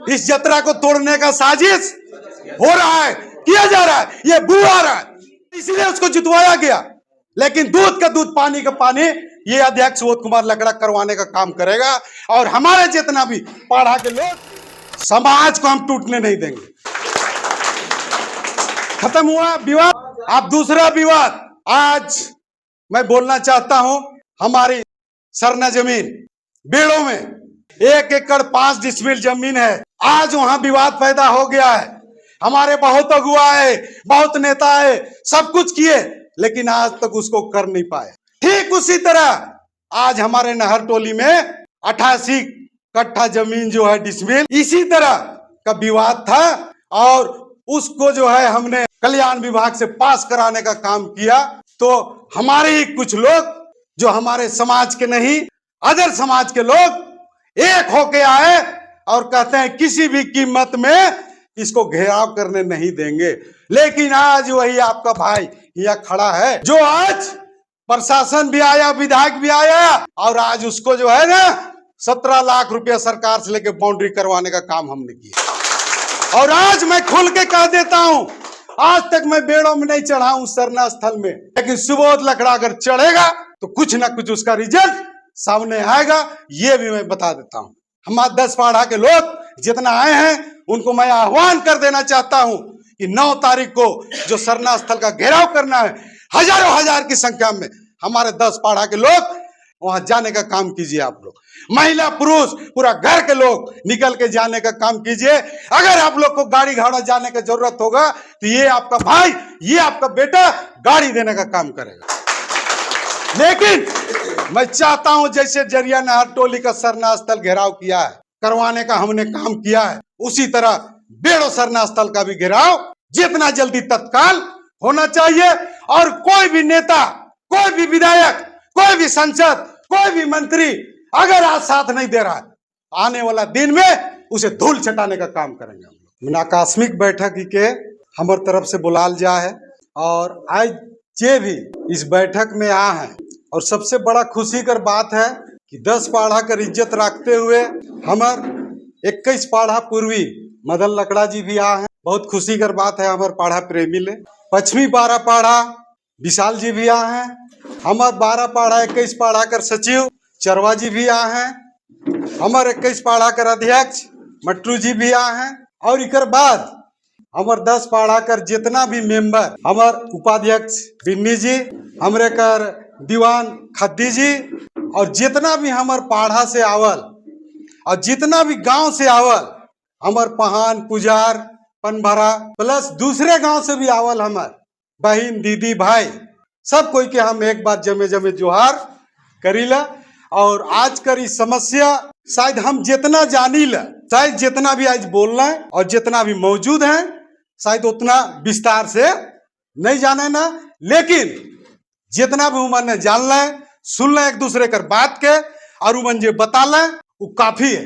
इस जतरा को तोड़ने का साजिश हो रहा है, किया जा रहा है, ये बू आ रहा है, इसलिए उसको जितवाया गया। लेकिन दूध का दूध पानी का पानी ये अध्यक्ष सुबोध कुमार लकड़ा करवाने का काम करेगा। और हमारे जितना भी पाढ़ा के लोग, समाज को हम टूटने नहीं देंगे। खत्म हुआ विवाद। अब दूसरा विवाद आज मैं बोलना चाहता हूं। हमारी सरना जमीन बेड़ों में 1 एकड़ 5 डिसमिल जमीन है। आज वहां विवाद पैदा हो गया है। हमारे बहुत अगुआ है, बहुत नेता है, सब कुछ किए, लेकिन आज तक उसको कर नहीं पाए। ठीक उसी तरह आज हमारे नहर टोली में 88 कट्ठा जमीन जो है डिसमिल, इसी तरह का विवाद था और उसको जो है हमने कल्याण विभाग से पास कराने का काम किया। तो हमारे ही कुछ लोग जो हमारे समाज के नहीं, अदर समाज के लोग एक होके आए और कहते हैं किसी भी कीमत में इसको घेराव करने नहीं देंगे। लेकिन आज वही आपका भाई यहाँ खड़ा है, जो आज प्रशासन भी आया, विधायक भी आया और आज उसको जो है ना 17 लाख रुपया सरकार से लेके बाउंड्री करवाने का काम हमने किया। और आज मैं खुल के कह देता हूं, आज तक मैं बेड़ों में नहीं चढ़ा हूं सरना स्थल में, लेकिन सुबोध लकड़ा अगर चढ़ेगा तो कुछ ना कुछ उसका रिजल्ट सामने आएगा, ये भी मैं बता देता हूं। हमारे 10 पाढ़ा के लोग जितना आए हैं उनको मैं आह्वान कर देना चाहता हूं कि 9 तारीख को जो सरना स्थल का घेराव करना है, हजारों हजार की संख्या में हमारे 10 पाढ़ा के लोग वहां जाने का काम कीजिए। आप लोग महिला पुरुष पूरा घर के लोग निकल के जाने का काम कीजिए। अगर आप लोग को गाड़ी घोड़ा जाने की जरूरत होगा तो ये आपका भाई, ये आपका बेटा गाड़ी देने का काम करेगा। लेकिन मैं चाहता हूं जैसे जरिया नहर टोली का सरना स्थल घेराव किया है, करवाने का हमने काम किया है, उसी तरह बेड़ो सरना स्थल का भी घेराव जितना जल्दी तत्काल होना चाहिए। और कोई भी नेता, कोई भी विधायक, कोई भी सांसद, कोई भी मंत्री अगर आज साथ नहीं दे रहा है, आने वाला दिन में उसे धूल छटाने का काम करेंगे हम लोग। आकस्मिक बैठक के हमारे तरफ से बुलाल जा है और आज जे भी इस बैठक में आ है। और सबसे बड़ा खुशी कर बात है कि 10 पाढ़ा कर इज्जत रखते हुए हमार 21 पाढ़ा पूर्वी मदन लकड़ा जी भी आ है। बहुत खुशी कर बात है हमारे पाढ़ा प्रेमी ले। पश्चिमी 12 पाढ़ा विशाल जी भी आ हैं। हमारे 12 पाढ़ा 21 पाढ़ा कर सचिव चरवा जी भी आ हैं। हमारे 21 पाढ़ा कर अध्यक्ष मट्टू जी भी आ हैं। और इकर बाद हमारे 10 पाढ़ा कर जितना भी मेंबर, हमारे उपाध्यक्ष बिन्नी जी, हमरे कर दीवान खद्दी जी, और जितना भी हमारे पाढ़ा से आवल और जितना भी गांव से आवल, हमारे पहान पुजार पनभरा प्लस दूसरे गांव से भी आवल, हमारे बहन दीदी भाई सब कोई के हम एक बार जमे जमे जोहार करीला। और आज कर इस समस्या शायद हम जितना जानी ला, शायद जितना भी आज बोलना है और जितना भी मौजूद है शायद उतना विस्तार से नहीं जाने ना, लेकिन जितना भी उमन ने जानना है, सुनना एक दूसरे कर बात के और उमन जे बता ले वो काफी है।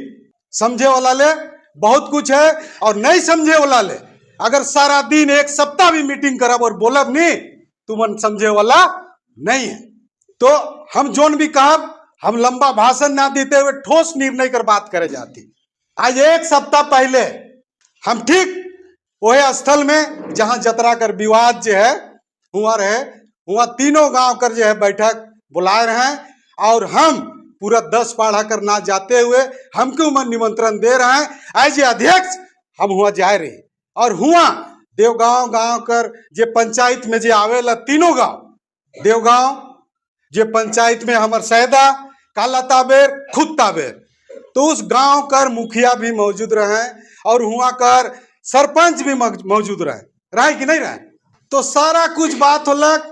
समझे वाला ले बहुत कुछ है और नहीं समझे वाला ले अगर सारा दिन 1 सप्ताह भी मीटिंग करब और बोलब नहीं तो मन समझे वाला नहीं है। तो हम जोन भी कहब, हम लंबा भाषण ना देते हुए ठोस निर्णय कर बात करे जाती। आज 1 सप्ताह पहले हम ठीक वही स्थल में जहां जतरा कर विवाद जो है हुआ रहे, वहां तीनों गांव कर जो है बैठक बुलाए रहे हैं और हम पूरा 10 पाढ़ा कर ना जाते हुए हमको मन निमंत्रण दे रहे हैं। एज अध्यक्ष हम हुआ जाए रहे और हुआ देवगांव गांव कर जे पंचायत में जे आवेला तीनों गांव, देवगांव जे पंचायत में हमार सैदा काला ताबेर खुद ताबेर, तो उस गांव कर मुखिया भी मौजूद रहे और हुआ कर सरपंच भी मौजूद रहे कि नहीं रहे। तो सारा कुछ बात होलक,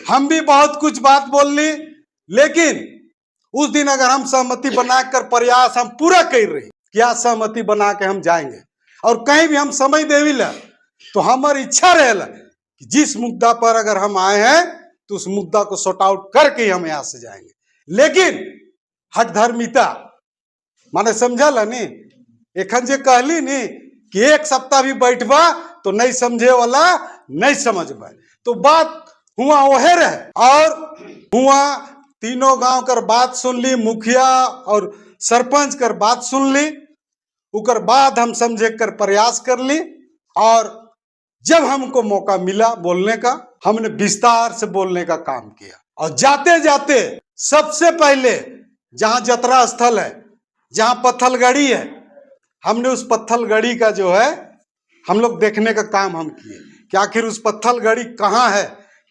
हम भी बहुत कुछ बात बोल ली, लेकिन उस दिन अगर हम सहमति बना कर प्रयास हम पूरा कर रहे क्या सहमति बना के हम जाएंगे और कहीं भी हम समय देवी ला तो हमारी इच्छा रहेला कि जिस मुद्दा पर अगर हम आए हैं तो उस मुद्दा को सॉर्ट आउट करके ही हम यहाँ से जाएंगे। लेकिन हक धर्मिता माने समझल नी, एखन जे कहली नी कि 1 सप्ताह भी बैठबा तो नहीं समझे वाला नहीं समझबा, तो बात हुआ वहे रहे और हुआ तीनों गांव कर बात सुन ली, मुखिया और सरपंच कर बात सुन ली उकर बाद हम समझे कर प्रयास कर ली, और जब हमको मौका मिला बोलने का, हमने विस्तार से बोलने का काम किया। और जाते जाते सबसे पहले जहां जतरा स्थल है, जहां पत्थलगड़ी है, हमने उस पत्थलगड़ी का जो है हम लोग देखने का काम हम किए कि आखिर उस पत्थलगड़ी कहाँ है,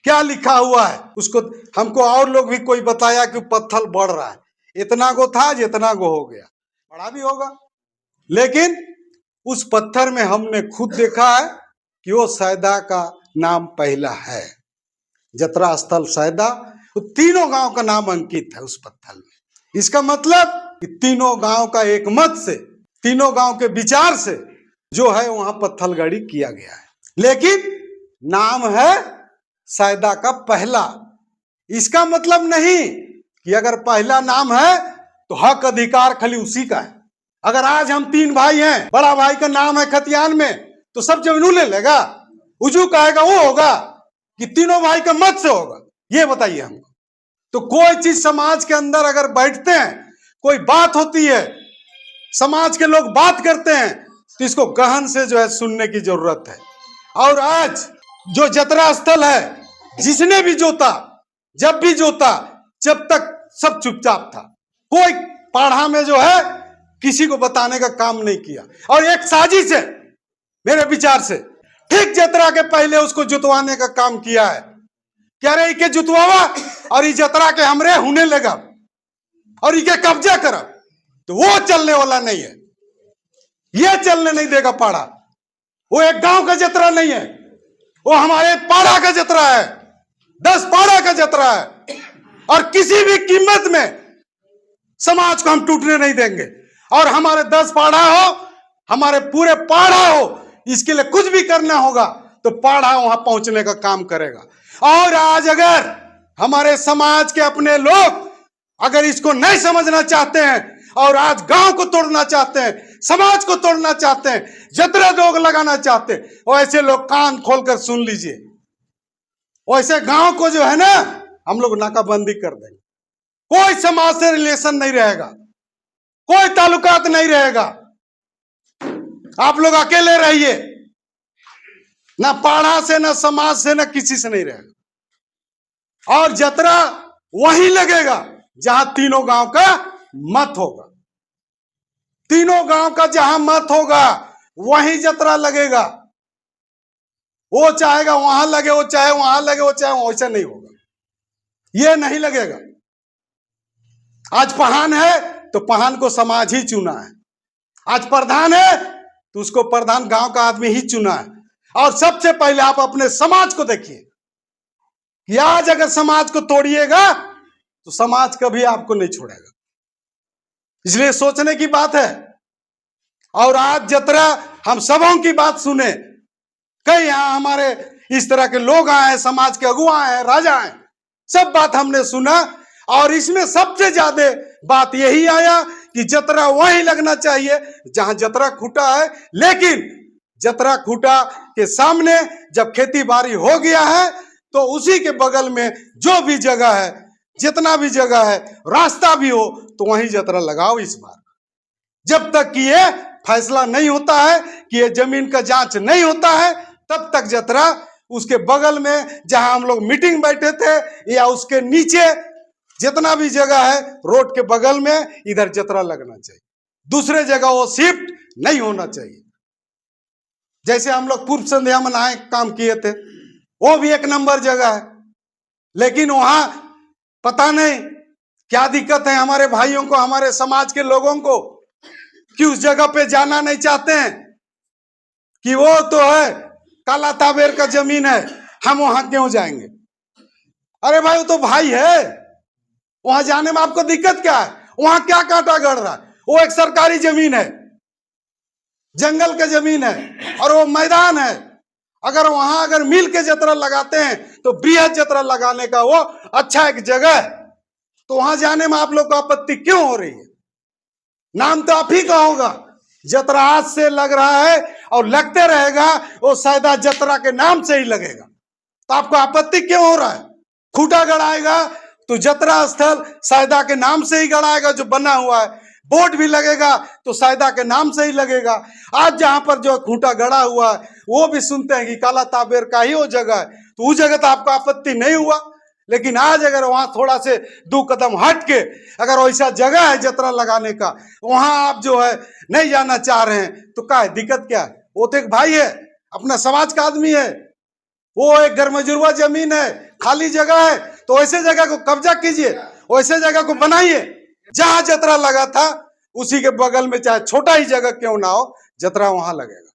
क्या लिखा हुआ है उसको। हमको और लोग भी कोई बताया कि पत्थल बढ़ रहा है, इतना गो था जितना गो हो गया, बड़ा भी होगा, लेकिन उस पत्थर में हमने खुद देखा है कि वो सैदा का नाम पहला है। जतरा स्थल सैदा, तो तीनों गांव का नाम अंकित है उस पत्थर में। इसका मतलब कि तीनों गांव का एक मत से, तीनों गांव के विचार से जो है वहां पत्थलगड़ी किया गया है, लेकिन नाम है सैदा का पहला। इसका मतलब नहीं कि अगर पहला नाम है तो हक अधिकार खाली उसी का है। अगर आज हम 3 भाई हैं, बड़ा भाई का नाम है खतियान में, तो सब जमीन ले लेगा, उजू कहेगा वो होगा कि तीनों भाई का मत से होगा, ये बताइए हमको। तो कोई चीज समाज के अंदर अगर बैठते हैं, कोई बात होती है, समाज के लोग बात करते हैं, तो इसको गहन से जो है सुनने की जरूरत है। और आज जो जतरा स्थल है, जिसने भी जोता, जब भी जोता, जब तक सब चुपचाप था, कोई पाढ़ा में जो है किसी को बताने का काम नहीं किया। और एक साजिश है मेरे विचार से, ठीक जतरा के पहले उसको जुतवाने का काम किया है कि अरे इके जुतवावा और ये जतरा के हमरे होने लगा और इके कब्जा करा, तो वो चलने वाला नहीं है, ये चलने नहीं देगा पाड़ा। वो एक गांव का जतरा नहीं है, वो हमारे पाड़ा का जतरा है, 10 पाड़ा का जतरा है, और किसी भी कीमत में समाज को हम टूटने नहीं देंगे। और हमारे 10 पाड़ा हो, हमारे पूरे पाड़ा हो, इसके लिए कुछ भी करना होगा तो पाड़ा वहां पहुंचने का काम करेगा। और आज अगर हमारे समाज के अपने लोग अगर इसको नहीं समझना चाहते हैं और आज गांव को तोड़ना चाहते हैं, समाज को तोड़ना चाहते हैं, जतरा दोग लगाना चाहते हैं, वैसे लोग कान खोलकर सुन लीजिए, वैसे गांव को जो है ना हम लोग नाकाबंदी कर देंगे। कोई समाज से रिलेशन नहीं रहेगा, कोई ताल्लुकात नहीं रहेगा, आप लोग अकेले रहिए, ना पाड़ा से, ना समाज से, ना किसी से नहीं रहेगा। और जतरा वहीं लगेगा जहां तीनों गांव का मत होगा, तीनों गांव का जहां मत होगा वहीं जतरा लगेगा। वो चाहेगा वहां लगे, वो चाहे वहां लगे, वो चाहे वैसा नहीं होगा, ये नहीं लगेगा। आज पहान है तो पहान को समाज ही चुना है, आज प्रधान है तो उसको प्रधान गांव का आदमी ही चुना है। और सबसे पहले आप अपने समाज को देखिए कि आज अगर समाज को तोड़िएगा तो समाज कभी आपको नहीं छोड़ेगा, इसलिए सोचने की बात है। और आज जतरा हम सबों की बात सुने, कई यहां हमारे इस तरह के लोग आए हैं, समाज के अगुआ हैं, राजा हैं, सब बात हमने सुना। और इसमें सबसे ज्यादा बात यही आया कि जतरा वहीं लगना चाहिए जहां जतरा खूटा है, लेकिन जतरा खूटा के सामने जब खेती बाड़ी हो गया है तो उसी के बगल में जो भी जगह है, जितना भी जगह है, रास्ता भी हो, तो वहीं जतरा लगाओ इस बार। जब तक कि ये फैसला नहीं होता है, कि ये जमीन का जांच नहीं होता है, तब तक जतरा उसके बगल में जहां हम लोग मीटिंग बैठे थे या उसके नीचे जितना भी जगह है रोड के बगल में, इधर जतरा लगना चाहिए, दूसरे जगह वो शिफ्ट नहीं होना चाहिए। जैसे हम लोग पूर्व संध्या मनाए काम किए थे, वो भी एक नंबर जगह है, लेकिन वहां पता नहीं क्या दिक्कत है हमारे भाइयों को, हमारे समाज के लोगों को, कि उस जगह पे जाना नहीं चाहते हैं, कि वो तो है काला ताबेर का जमीन है, हम वहां क्यों जाएंगे। अरे भाई वो तो भाई है, वहां जाने में आपको दिक्कत क्या है, वहां क्या कांटा गड़ रहा है, वो एक सरकारी जमीन है, जंगल का जमीन है और वो मैदान है। अगर वहां अगर मिल के जतरा लगाते हैं तो बृहद जतरा लगाने का वो अच्छा एक जगह है, तो वहां जाने में आप लोग को आपत्ति क्यों हो रही है। नाम तो आप ही का होगा, जतरा आज से लग रहा है और लगते रहेगा, वो सैदा जतरा के नाम से ही लगेगा, तो आपको आपत्ति क्यों हो रहा है। खूटा गड़ाएगा तो जतरा स्थल सैदा के नाम से ही गड़ाएगा जो बना हुआ है, बोर्ड भी लगेगा तो सायदा के नाम से ही लगेगा। आज जहां पर जो खूंटा गड़ा हुआ है वो भी सुनते हैं कि काला ताबेर का ही वो जगह है, तो उस जगह तो आपको आपत्ति नहीं हुआ। लेकिन आज अगर वहां थोड़ा से 2 कदम हट के अगर वैसा जगह है जतरा लगाने का, वहां आप जो है नहीं जाना चाह रहे हैं, तो क्या है, दिक्कत क्या है? वो तो एक भाई है, अपना समाज का आदमी है, वो एक गरमजुरवा जमीन है, खाली जगह है, तो वैसे जगह को कब्जा कीजिए, वैसे जगह को बनाइए। जहां जतरा लगा था उसी के बगल में चाहे छोटा ही जगह क्यों ना हो, जतरा वहां लगेगा।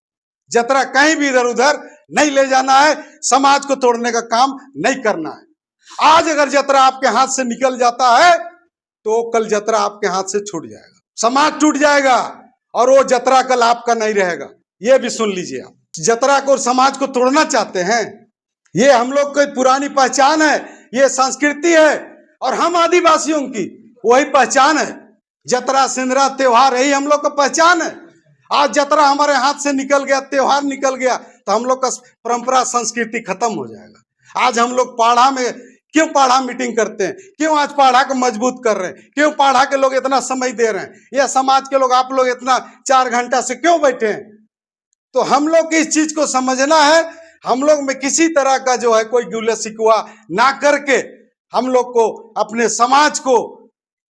जतरा कहीं भी इधर उधर नहीं ले जाना है, समाज को तोड़ने का काम नहीं करना है। आज अगर जतरा आपके हाथ से निकल जाता है तो कल जतरा आपके हाथ से छूट जाएगा, समाज टूट जाएगा और वो जतरा कल आपका नहीं रहेगा। ये भी सुन लीजिए, आप जतरा को और समाज को तोड़ना चाहते हैं, ये हम लोग की पुरानी पहचान है, ये संस्कृति है और हम आदिवासियों की वही पहचान है। जतरा सिंदरा त्योहार यही हम लोग का पहचान है। आज जतरा हमारे हाथ से निकल गया, त्योहार निकल गया, तो हम लोग का परंपरा संस्कृति खत्म हो जाएगा। आज हम लोग पाढ़ा में क्यों पाढ़ा मीटिंग करते हैं, क्यों आज पाढ़ा को मजबूत कर रहे हैं, क्यों पाढ़ा के लोग इतना समय दे रहे हैं, या समाज के लोग आप लोग इतना 4 घंटा से क्यों बैठे हैं? तो हम लोग की इस चीज को समझना है। हम लोग में किसी तरह का जो है कोई गिला शिकवा ना करके हम लोग को अपने समाज को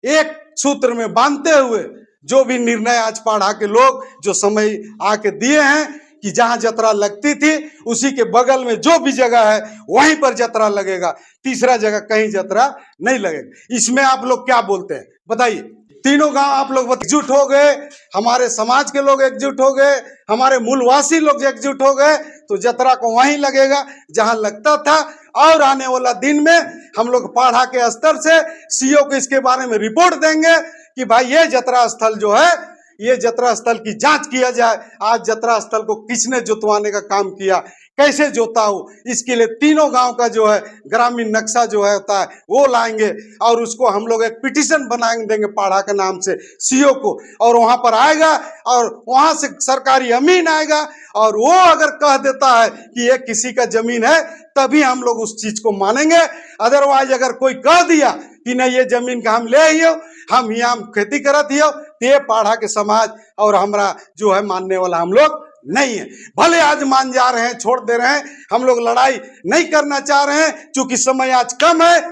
एक सूत्र में बांधते हुए जो भी निर्णय आज पाढ़ा के लोग जो समय आके दिए हैं कि जहां जतरा लगती थी उसी के बगल में जो भी जगह है वहीं पर जतरा लगेगा, तीसरा जगह कहीं जतरा नहीं लगेगा। इसमें आप लोग क्या बोलते हैं बताइए? तीनों गांव आप लोग एकजुट हो गए, हमारे समाज के लोग एकजुट हो गए, हमारे मूलवासी लोग एकजुट हो गए, तो जतरा को वहीं लगेगा जहां लगता था। और आने वाला दिन में हम लोग पाढ़ा के स्तर से सीओ को इसके बारे में रिपोर्ट देंगे कि भाई ये जतरा स्थल जो है, ये जतरा स्थल की जांच किया जाए। आज जतरा स्थल को किसने जोतवाने का काम किया, कैसे जोता हो, इसके लिए तीनों गांव का जो है ग्रामीण नक्शा जो है होता है वो लाएंगे और उसको हम लोग एक पिटीशन बना देंगे पाढ़ा के नाम से सीओ को, और वहां पर आएगा और वहां से सरकारी अमीन आएगा और वो अगर कह देता है कि ये किसी का जमीन है तभी हम लोग उस चीज को मानेंगे। अदरवाइज अगर कोई कह दिया कि नहीं ये जमीन का हम ले आइयो, हम यहाँ खेती करत हियो, तो ये पाढ़ा के समाज और हमारा जो है मानने वाला हम लोग नहीं है। भले आज मान जा रहे हैं, छोड़ दे रहे हैं, हम लोग लड़ाई नहीं करना चाह रहे हैं, क्योंकि समय आज कम है,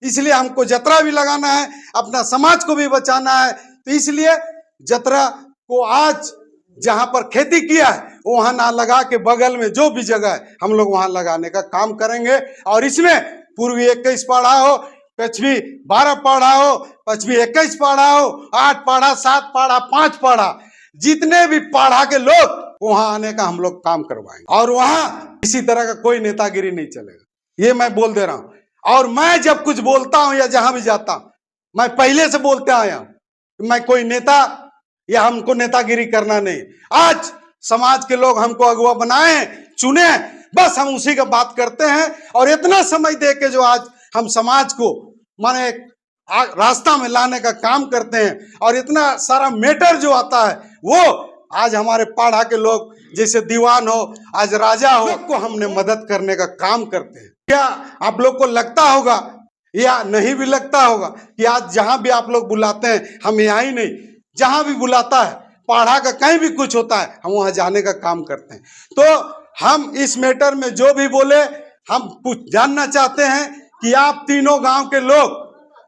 इसलिए हमको जतरा भी लगाना है, अपना समाज को भी बचाना है। तो इसलिए जतरा को आज जहां पर खेती किया है वहां ना लगा के बगल में जो भी जगह है हम लोग वहां लगाने का काम करेंगे। और इसमें पूर्वी 21 पाढ़ा हो, पश्चिमी 12 पाढ़ा हो, पश्चिमी 21 पाढ़ा हो, 8 पाढ़ा, 7 पाढ़ा, 5 पाढ़ा, जितने भी पाढ़ा के लोग वहां आने का हम लोग काम करवाएंगे। और वहां किसी तरह का कोई नेतागिरी नहीं चलेगा, ये मैं बोल दे रहा हूं। और मैं जब कुछ बोलता हूं या जहां भी जाता हूं, मैं पहले से बोलते आया हूं, मैं कोई नेता या हमको नेतागिरी करना नहीं। आज समाज के लोग हमको अगुवा बनाए, चुने, बस हम उसी का बात करते हैं। और इतना समय दे के जो आज हम समाज को माने रास्ता में लाने का काम करते हैं, और इतना सारा मैटर जो आता है वो आज हमारे पाढ़ा के लोग जैसे दीवान हो, आज राजा हो, को हमने मदद करने का काम करते हैं। क्या आप लोग को लगता होगा या नहीं भी लगता होगा कि आज जहां भी आप लोग बुलाते हैं, हम यहाँ ही नहीं, जहां भी बुलाता है पाढ़ा का कहीं भी कुछ होता है हम वहां जाने का काम करते हैं। तो हम इस मैटर में जो भी बोले, हम कुछ जानना चाहते हैं कि आप तीनों गांव के लोग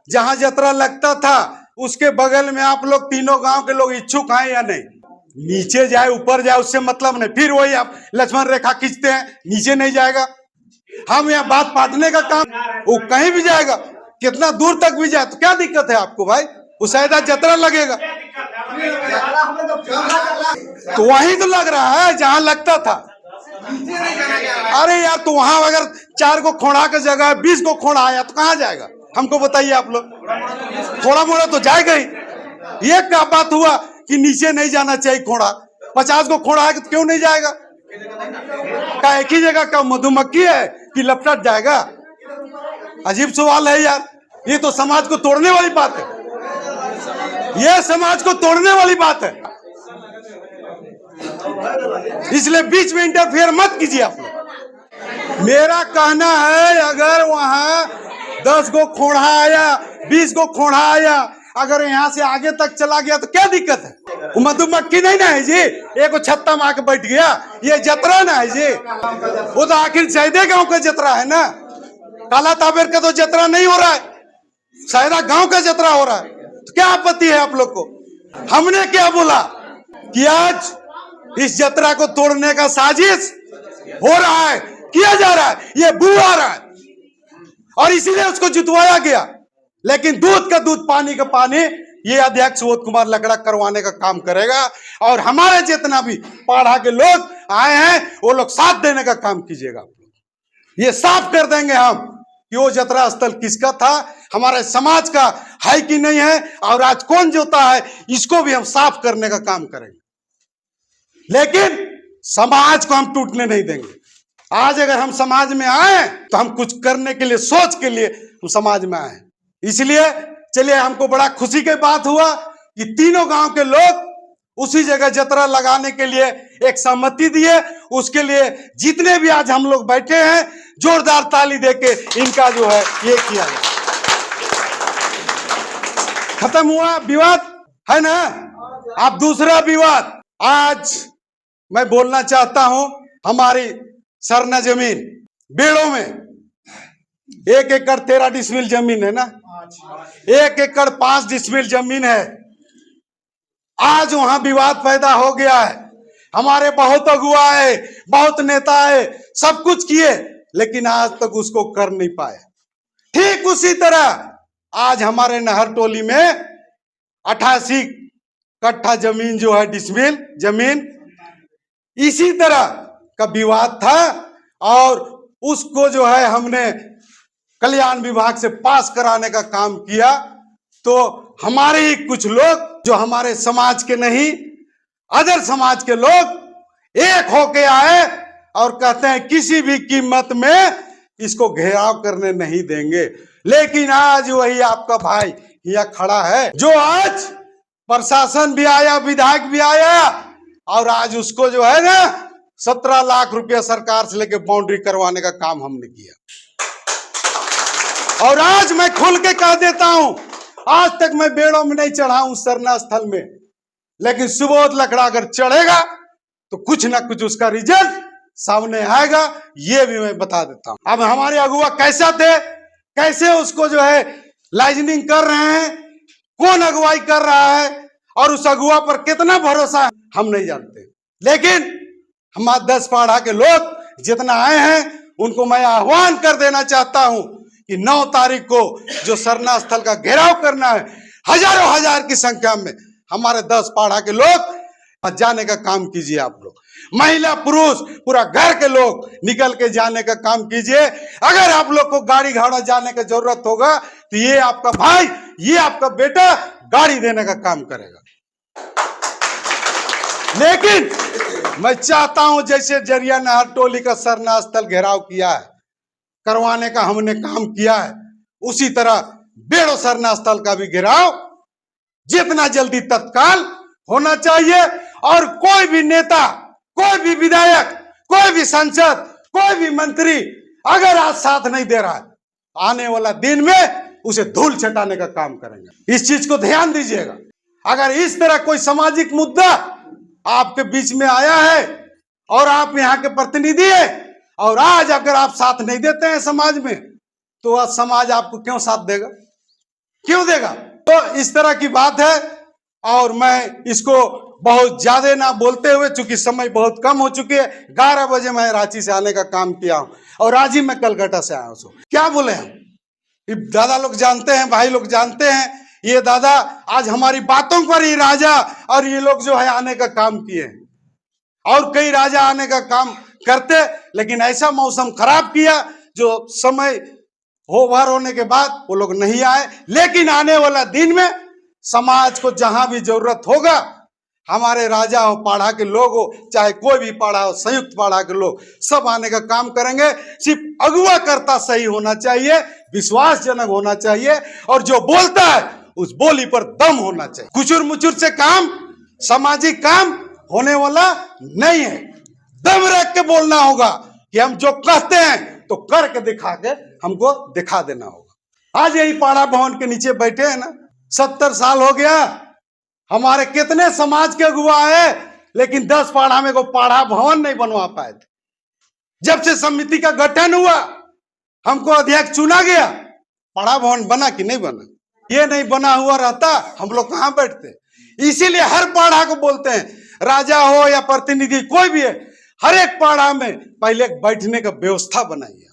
जहां जतरा लगता था उसके बगल में आप लोग तीनों गांव के लोग इच्छुक हैं या नहीं? नीचे जाए ऊपर जाए उससे मतलब नहीं, फिर वही आप लक्ष्मण रेखा खींचते हैं, नीचे नहीं जाएगा। हम यहाँ बात बांटने का काम, वो कहीं भी जाएगा, कितना दूर तक भी जाए, तो क्या दिक्कत है आपको भाई? उसायदा जतरा लगेगा तो वहीं तो लग रहा है जहां लगता था। अरे यार, तो वहां अगर 4 को खोड़ा का जगह है, 20 को खोड़ा आया तो कहां जाएगा? हमको बताइए आप लोग। थोड़ा मोड़ा तो जाएगा ही। ये क्या बात हुआ कि नीचे नहीं जाना चाहिए खोड़ा? 50 को खोड़ा है तो क्यों नहीं जाएगा? क्या एक ही जगह का मधुमक्खी है कि लपट जाएगा? अजीब सवाल है यार। ये तो समाज को तोड़ने वाली बात है, ये समाज को तोड़ने वाली बात है। इसलिए बीच में इंटरफेयर मत कीजिए आप लोग। मेरा कहना है अगर वहां 10 को खोड़ा आया, 20 को खोड़ा आया, अगर यहाँ से आगे तक चला गया तो क्या दिक्कत है? वो मधुमक्खी नहीं ना है जी, एक छत्ता में आके बैठ गया, ये जतरा ना है जी। वो तो आखिर सैदे गांव का जतरा है ना, काला ताबेर का तो जतरा नहीं हो रहा है, सैदा गांव का जतरा हो रहा है। तो क्या आपत्ति है आप लोग को? हमने क्या बोला कि आज इस जतरा को तोड़ने का साजिश हो रहा है, किया जा रहा है, ये बू आ रहा है और इसीलिए उसको जितवाया गया। लेकिन दूध का दूध पानी का पानी ये अध्यक्ष सुबोध कुमार लकड़ा करवाने का काम करेगा। और हमारे जितना भी पाड़ा के लोग आए हैं वो लोग साथ देने का काम कीजिएगा। ये साफ कर देंगे हम कि वो जतरा स्थल किसका था, हमारे समाज का है कि नहीं है, और आज कौन जोता है इसको भी हम साफ करने का काम करेंगे। लेकिन समाज को हम टूटने नहीं देंगे। आज अगर हम समाज में आए तो हम कुछ करने के लिए, सोच के लिए हम समाज में आए। इसलिए चलिए, हमको बड़ा खुशी की बात हुआ कि तीनों गांव के लोग उसी जगह जतरा लगाने के लिए एक सहमति दिए। उसके लिए जितने भी आज हम लोग बैठे हैं, जोरदार ताली देके इनका जो है ये किया गया। खत्म हुआ विवाद, है ना। अब दूसरा विवाद आज मैं बोलना चाहता हूं। हमारी सरना जमीन बेड़ों में 1 एकड़ 13 डिसमिल जमीन है ना, 1 एकड़ 5 डिसमिल जमीन है। आज वहां विवाद पैदा हो गया है। हमारे बहुत अगुआ है, बहुत नेता है, सब कुछ किए, लेकिन आज तक उसको कर नहीं पाए। ठीक उसी तरह आज हमारे नहर टोली में 88 कट्ठा जमीन जो है, डिसमिल जमीन, इसी तरह का विवाद था और उसको जो है हमने कल्याण विभाग से पास कराने का काम किया। तो हमारे ही कुछ लोग जो हमारे समाज के नहीं, अदर समाज के लोग एक होके आए और कहते हैं किसी भी कीमत में इसको घेराव करने नहीं देंगे। लेकिन आज वही आपका भाई यहाँ खड़ा है, जो आज प्रशासन भी आया, विधायक भी आया, और आज उसको जो है ना 17 लाख रुपया सरकार से लेके बाउंड्री करवाने का काम हमने किया। और आज मैं खुल के कह देता हूं, आज तक मैं बेड़ों में नहीं चढ़ा हूं सरना स्थल में, लेकिन सुबोध लकड़ा अगर चढ़ेगा तो कुछ ना कुछ उसका रिजल्ट सामने आएगा, ये भी मैं बता देता हूं। अब हमारे अगुआ कैसा थे, कैसे उसको जो है लाइजनिंग कर रहे हैं, कौन अगुवाई कर रहा है और उस अगुआ पर कितना भरोसा है हम नहीं जानते। लेकिन हमारे 10 पाड़ा के लोग जितना आए हैं उनको मैं आह्वान कर देना चाहता हूं कि 9 तारीख को जो सरना स्थल का घेराव करना है, हजारों हजार की संख्या में हमारे 10 पाड़ा के लोग जाने का काम कीजिए। आप लोग महिला पुरुष पूरा घर के लोग निकल के जाने का काम कीजिए। अगर आप लोग को गाड़ी घोड़ा जाने की जरूरत होगा तो ये आपका भाई, ये आपका बेटा गाड़ी देने का काम करेगा। लेकिन मैं चाहता हूं जैसे जरिया नहर टोली का सरना स्थल घेराव किया है, करवाने का हमने काम किया है, उसी तरह बेड़ो सरना स्थल का भी घेराव जितना जल्दी तत्काल होना चाहिए। और कोई भी नेता, कोई भी विधायक, कोई भी सांसद, कोई भी मंत्री अगर आज साथ नहीं दे रहा है, आने वाला दिन में उसे धूल छटाने का काम करेंगे। इस चीज को ध्यान दीजिएगा। अगर इस तरह कोई सामाजिक मुद्दा आपके बीच में आया है और आप यहाँ के प्रतिनिधि हैं और आज अगर आप साथ नहीं देते हैं समाज में, तो आज समाज आपको क्यों साथ देगा, क्यों देगा? तो इस तरह की बात है। और मैं इसको बहुत ज्यादा ना बोलते हुए, चूंकि समय बहुत कम हो चुकी है, 11 बजे मैं रांची से आने का काम किया हूं और आज ही मैं कलकत्ता से आया हूं। क्या बोले हम, दादा लोग जानते हैं, भाई लोग जानते हैं, ये दादा आज हमारी बातों पर ही राजा और ये लोग जो है आने का काम किए हैं। और कई राजा आने का काम करते, लेकिन ऐसा मौसम खराब किया जो समय ओवर होने के बाद वो लोग नहीं आए। लेकिन आने वाला दिन में समाज को जहां भी जरूरत होगा, हमारे राजा हो, पाड़ा के लोग हो, चाहे कोई भी पाड़ा हो, संयुक्त पाड़ा के लोग, सब आने का काम करेंगे। सिर्फ अगुआ करता सही होना चाहिए, विश्वासजनक होना चाहिए और जो बोलता है उस बोली पर दम होना चाहिए। कुचुर मुचुर से काम, सामाजिक काम होने वाला नहीं है। दम रख के बोलना होगा कि हम जो कहते हैं तो करके दिखा के हमको दिखा देना होगा। आज यही पाड़ा भवन के नीचे बैठे हैं ना, 70 साल हो गया, हमारे कितने समाज के अगुआ है, लेकिन 10 पाड़ा में को पाड़ा भवन नहीं बनवा पाए थे। जब से समिति का गठन हुआ, हमको अध्यक्ष चुना गया, पाड़ा भवन बना कि नहीं बना? ये नहीं बना हुआ रहता, हम लोग कहां बैठते? इसीलिए हर पाड़ा को बोलते हैं, राजा हो या प्रतिनिधि कोई भी है, हर एक पाड़ा में पहले बैठने का व्यवस्था बनाइए,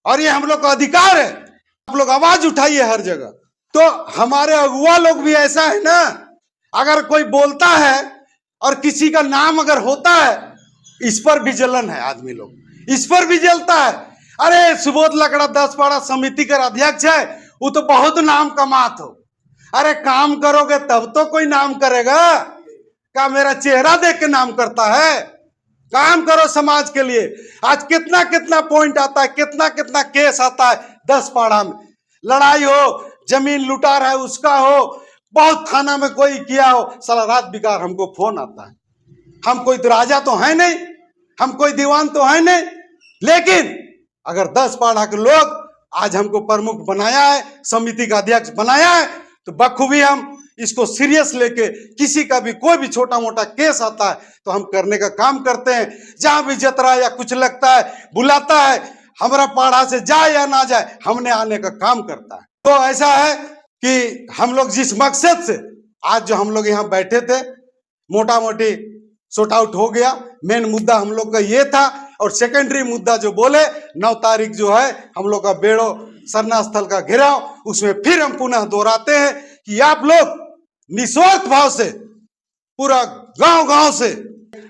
और ये हम लोग का अधिकार है। आप लोग आवाज उठाइए हर जगह। तो हमारे अगुआ लोग भी ऐसा है ना, अगर कोई बोलता है और किसी का नाम अगर होता है, इस पर भी जलन है, आदमी लोग इस पर भी जलता है। अरे सुबोध लकड़ा 10 पाड़ा समिति का अध्यक्ष है, वो तो बहुत नाम कमात हो। अरे काम करोगे तब तो कोई नाम करेगा, क्या मेरा चेहरा देख के नाम करता है? काम करो समाज के लिए। आज कितना कितना पॉइंट आता है, कितना कितना केस आता है 10 पाड़ा में, लड़ाई हो, जमीन लुटा रहा है उसका हो, बहुत थाना में कोई किया हो, साला रात बिकार हमको फोन आता है। हम कोई तो राजा तो है नहीं, हम कोई दीवान तो है नहीं, लेकिन अगर 10 पाड़ा के लोग आज हमको प्रमुख बनाया है, समिति का अध्यक्ष बनाया है, तो बखूबी हम इसको सीरियस लेके किसी का भी कोई भी छोटा मोटा केस आता है तो हम करने का काम करते हैं। जहां भी जतरा या कुछ लगता है, बुलाता है, हमारा पाड़ा से जाए या ना जाए, हमने आने का काम करता है। तो ऐसा है कि हम लोग जिस मकसद से आज जो हम लोग यहाँ बैठे थे, मोटा मोटी सॉर्ट आउट हो गया। मेन मुद्दा हम लोग का ये था, और सेकेंडरी मुद्दा जो बोले 9 तारीख जो है हम लोग का बेड़ो सरना स्थल का घेराव, उसमें फिर हम पुनः दोहराते हैं कि आप लोग निस्वार्थ भाव से पूरा गांव गांव से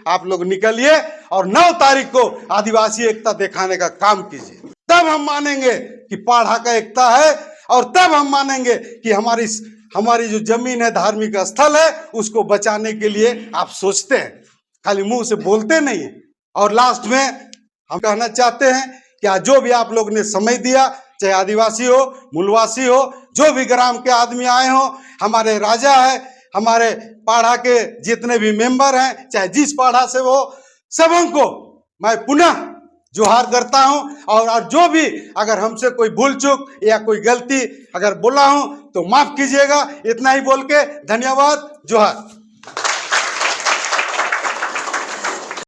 आप लोग निकलिए और 9 तारीख को आदिवासी एकता दिखाने का काम कीजिए। तब हम मानेंगे कि पाड़ा का एकता है, और तब हम मानेंगे कि हमारी जो जमीन है, धार्मिक स्थल है, उसको बचाने के लिए आप सोचते हैं, खाली मुंह से बोलते नहीं है। और लास्ट में हम कहना चाहते हैं कि आज जो भी आप लोग ने समय दिया, चाहे आदिवासी हो, मूलवासी हो, जो भी ग्राम के आदमी आए हो, हमारे राजा है, हमारे पाड़ा के जितने भी मेंबर हैं, चाहे जिस पाड़ा से वो, सबों को मैं पुनः जोहार करता हूं। और जो भी अगर हमसे कोई भूल चूक या कोई गलती अगर बोला हूं तो माफ कीजिएगा। इतना ही बोल के धन्यवाद, जोहार।